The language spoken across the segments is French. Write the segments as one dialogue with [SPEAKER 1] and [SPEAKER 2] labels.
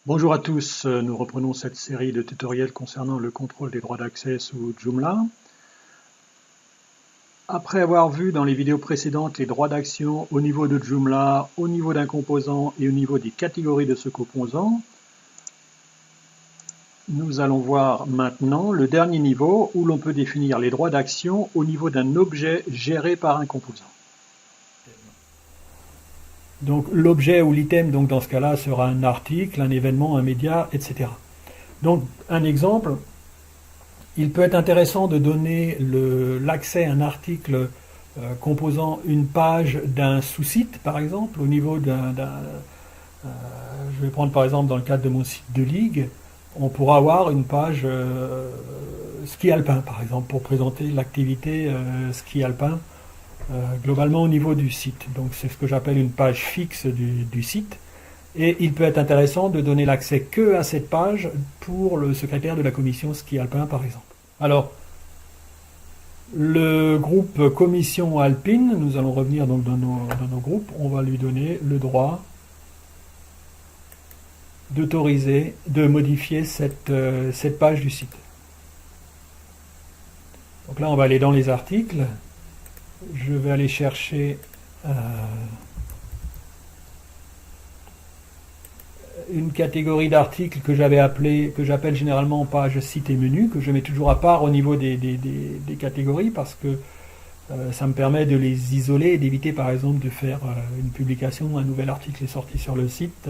[SPEAKER 1] Bonjour à tous, nous reprenons cette série de tutoriels concernant le contrôle des droits d'accès sous Joomla. Après avoir vu dans les vidéos précédentes les droits d'action au niveau de Joomla, au niveau d'un composant et au niveau des catégories de ce composant, nous allons voir maintenant le dernier niveau où l'on peut définir les droits d'action au niveau d'un objet géré par un composant. Donc l'objet ou l'item dans ce cas-là sera un article, un événement, un média, etc. Donc un exemple, il peut être intéressant de donner l'accès à un article composant une page d'un sous-site par exemple, au niveau je vais prendre par exemple dans le cadre de mon site de ligue, on pourra avoir une page ski alpin par exemple pour présenter l'activité ski alpin globalement au niveau du site. Donc c'est ce que j'appelle une page fixe du site. Et il peut être intéressant de donner l'accès que à cette page pour le secrétaire de la commission ski alpin par exemple. Alors, le groupe commission alpine, nous allons revenir donc dans nos groupes, on va lui donner le droit d'autoriser, de modifier cette page du site. Donc là on va aller dans les articles. Je vais aller chercher une catégorie d'articles que j'appelle généralement page site et menu, que je mets toujours à part au niveau des catégories parce que ça me permet de les isoler et d'éviter par exemple de faire une publication, un nouvel article est sorti sur le site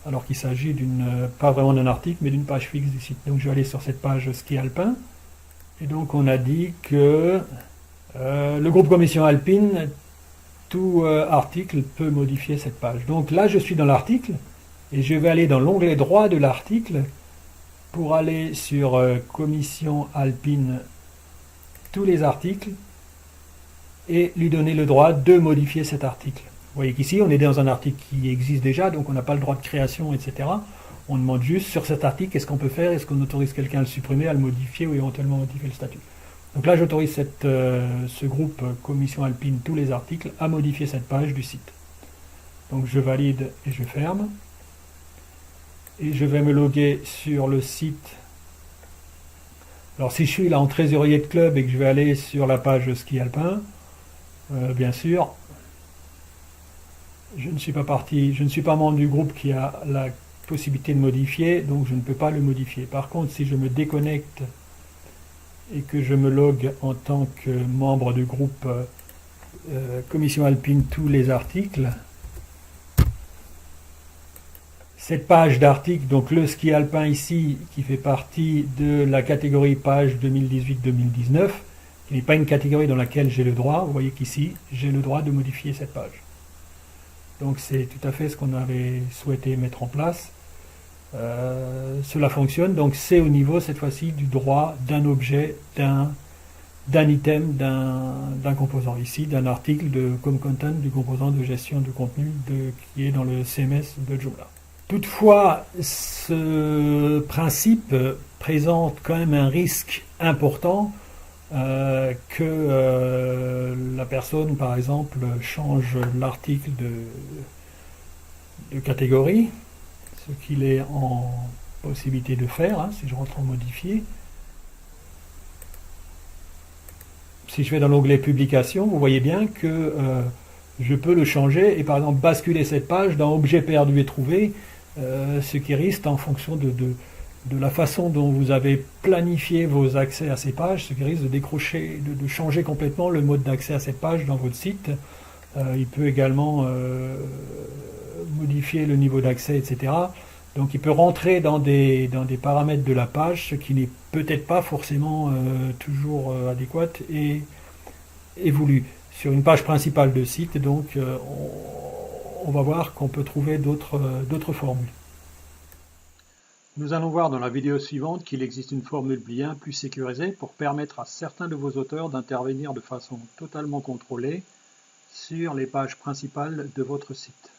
[SPEAKER 1] alors qu'il s'agit pas vraiment d'un article mais d'une page fixe du site. Donc je vais aller sur cette page ski alpin et donc on a dit que le groupe commission alpine, tout article peut modifier cette page. Donc là je suis dans l'article et je vais aller dans l'onglet droit de l'article pour aller sur commission alpine, tous les articles et lui donner le droit de modifier cet article. Vous voyez qu'ici on est dans un article qui existe déjà, donc on n'a pas le droit de création, etc. On demande juste sur cet article qu'est-ce qu'on peut faire, est-ce qu'on autorise quelqu'un à le supprimer, à le modifier ou éventuellement modifier le statut. Donc là j'autorise ce groupe commission alpine, tous les articles, à modifier cette page du site. Donc je valide et je ferme. Et je vais me loguer sur le site. Alors si je suis là en trésorier de club et que je vais aller sur la page ski alpin, bien sûr, je ne suis pas membre du groupe qui a la possibilité de modifier, donc je ne peux pas le modifier. Par contre, si je me déconnecte et que je me logue en tant que membre du groupe commission alpine tous les articles, cette page d'article, donc le ski alpin ici, qui fait partie de la catégorie page 2018-2019, qui n'est pas une catégorie dans laquelle j'ai le droit, vous voyez qu'ici, j'ai le droit de modifier cette page. Donc c'est tout à fait ce qu'on avait souhaité mettre en place. Cela fonctionne, donc c'est au niveau, cette fois-ci, du droit d'un objet, d'un item, d'un composant ici, d'un article de com-content, du composant de gestion de contenu qui est dans le CMS de Joomla. Toutefois, ce principe présente quand même un risque important que la personne, par exemple, change l'article de catégorie, ce qu'il est en possibilité de faire, si je rentre en modifier. Si je vais dans l'onglet publication, vous voyez bien que je peux le changer et par exemple basculer cette page dans objet perdu et trouvé, ce qui risque en fonction de la façon dont vous avez planifié vos accès à ces pages, ce qui risque de changer complètement le mode d'accès à cette page dans votre site. Il peut également modifier le niveau d'accès, etc. Donc il peut rentrer dans des paramètres de la page, ce qui n'est peut-être pas forcément toujours adéquat et voulu. Sur une page principale de site, donc on va voir qu'on peut trouver d'autres formules. Nous allons voir dans la vidéo suivante qu'il existe une formule bien plus sécurisée pour permettre à certains de vos auteurs d'intervenir de façon totalement contrôlée sur les pages principales de votre site.